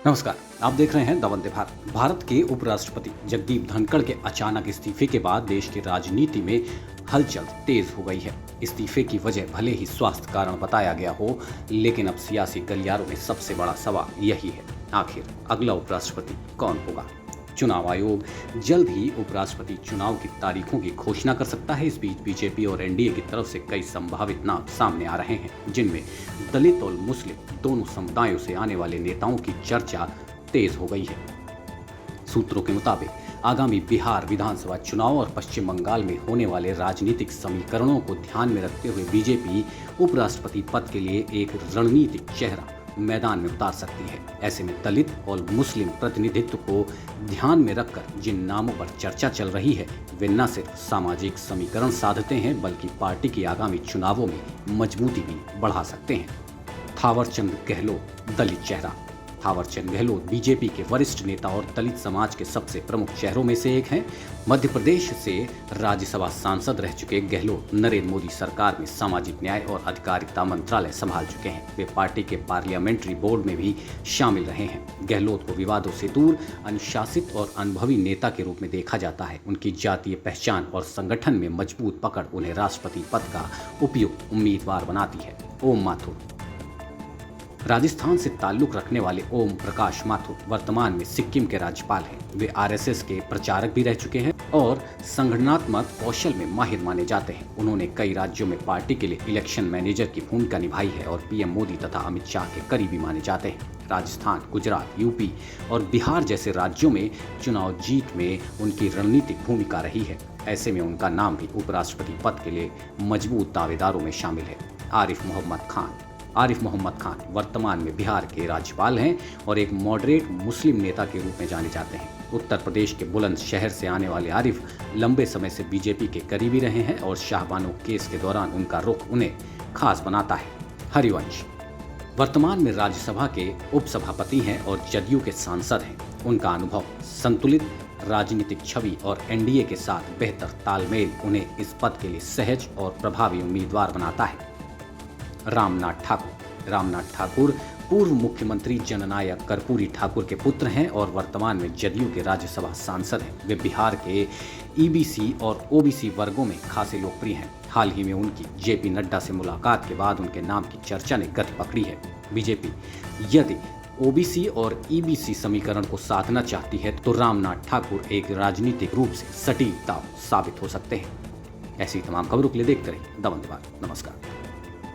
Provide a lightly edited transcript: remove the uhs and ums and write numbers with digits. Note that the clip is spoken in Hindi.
नमस्कार। आप देख रहे हैं द वंदे भारत। भारत के उपराष्ट्रपति जगदीप धनखड़ के अचानक इस्तीफे के बाद देश की राजनीति में हलचल तेज हो गई है। इस्तीफे की वजह भले ही स्वास्थ्य कारण बताया गया हो, लेकिन अब सियासी गलियारों में सबसे बड़ा सवाल यही है, आखिर अगला उपराष्ट्रपति कौन होगा। चुनाव आयोग जल्द ही उपराष्ट्रपति चुनाव की तारीखों की घोषणा कर सकता है। इस बीच बीजेपी और एनडीए की तरफ से कई संभावित नाम सामने आ रहे हैं, जिनमें दलित और मुस्लिम दोनों समुदायों से आने वाले नेताओं की चर्चा तेज हो गई है। सूत्रों के मुताबिक आगामी बिहार विधानसभा चुनाव और पश्चिम बंगाल में होने वाले राजनीतिक समीकरणों को ध्यान में रखते हुए बीजेपी उपराष्ट्रपति पद के लिए एक रणनीतिक चेहरा मैदान में उतार सकती है। ऐसे में दलित और मुस्लिम प्रतिनिधित्व को ध्यान में रखकर जिन नामों पर चर्चा चल रही है, वे न सिर्फ सामाजिक समीकरण साधते हैं, बल्कि पार्टी की आगामी चुनावों में मजबूती भी बढ़ा सकते हैं। थावरचंद गहलोत दलित चेहरा। थावरचंद गहलोत बीजेपी के वरिष्ठ नेता और दलित समाज के सबसे प्रमुख चेहरों में से एक हैं। मध्य प्रदेश से राज्यसभा सांसद रह चुके गहलोत नरेंद्र मोदी सरकार में सामाजिक न्याय और अधिकारिता मंत्रालय संभाल चुके हैं। वे पार्टी के पार्लियामेंट्री बोर्ड में भी शामिल रहे हैं। गहलोत को विवादों से दूर, अनुशासित और अनुभवी नेता के रूप में देखा जाता है। उनकी जातीय पहचान और संगठन में मजबूत पकड़ उन्हें राष्ट्रपति पद का उपयुक्त उम्मीदवार बनाती है। ओम माथुर। राजस्थान से ताल्लुक रखने वाले ओम प्रकाश माथुर वर्तमान में सिक्किम के राज्यपाल हैं। वे आरएसएस के प्रचारक भी रह चुके हैं और संगठनात्मक कौशल में माहिर माने जाते हैं। उन्होंने कई राज्यों में पार्टी के लिए इलेक्शन मैनेजर की भूमिका निभाई है और पीएम मोदी तथा अमित शाह के करीबी माने जाते हैं। राजस्थान, गुजरात, यूपी और बिहार जैसे राज्यों में चुनाव जीत में उनकी रणनीतिक भूमिका रही है। ऐसे में उनका नाम भी उपराष्ट्रपति पद के लिए मजबूत दावेदारों में शामिल है। आरिफ मोहम्मद खान वर्तमान में बिहार के राज्यपाल हैं और एक मॉडरेट मुस्लिम नेता के रूप में जाने जाते हैं। उत्तर प्रदेश के बुलंदशहर से आने वाले आरिफ लंबे समय से बीजेपी के करीबी रहे हैं और शाहबानो केस के दौरान उनका रुख उन्हें खास बनाता है। हरिवंश वर्तमान में राज्यसभा के उपसभापति हैं और जदयू के सांसद हैं। उनका अनुभव, संतुलित राजनीतिक छवि और एनडीए के साथ बेहतर तालमेल उन्हें इस पद के लिए सहज और प्रभावी उम्मीदवार बनाता है। रामनाथ ठाकुर पूर्व मुख्यमंत्री जननायक कर्पूरी ठाकुर के पुत्र हैं और वर्तमान में जदयू के राज्यसभा सांसद हैं। वे बिहार के ईबीसी और ओबीसी वर्गों में खासे लोकप्रिय हैं। हाल ही में उनकी जेपी नड्डा से मुलाकात के बाद उनके नाम की चर्चा ने गति पकड़ी है। बीजेपी यदि ओबीसी और ईबीसी समीकरण को साधना चाहती है तो रामनाथ ठाकुर एक राजनीतिक रूप से सटीक दाव साबित हो सकते हैं। ऐसी तमाम खबरों के लिए देखते रहिए द वंदे भारत। नमस्कार।